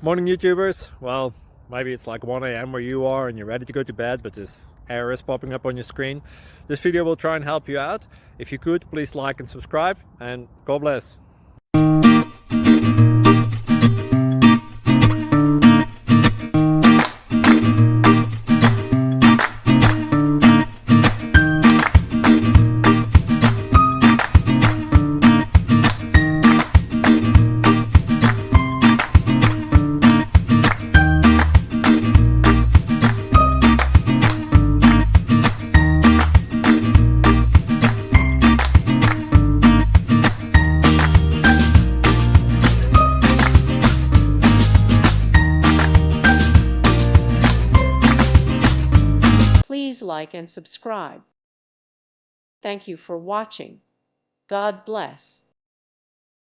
Morning YouTubers. Well, maybe it's like 1 a.m. where you are and you're ready to go to bed, but this error is popping up on your screen. This video will try and help you out. If you could, please like and subscribe, and God bless. Please like and subscribe. Thank you for watching. God bless.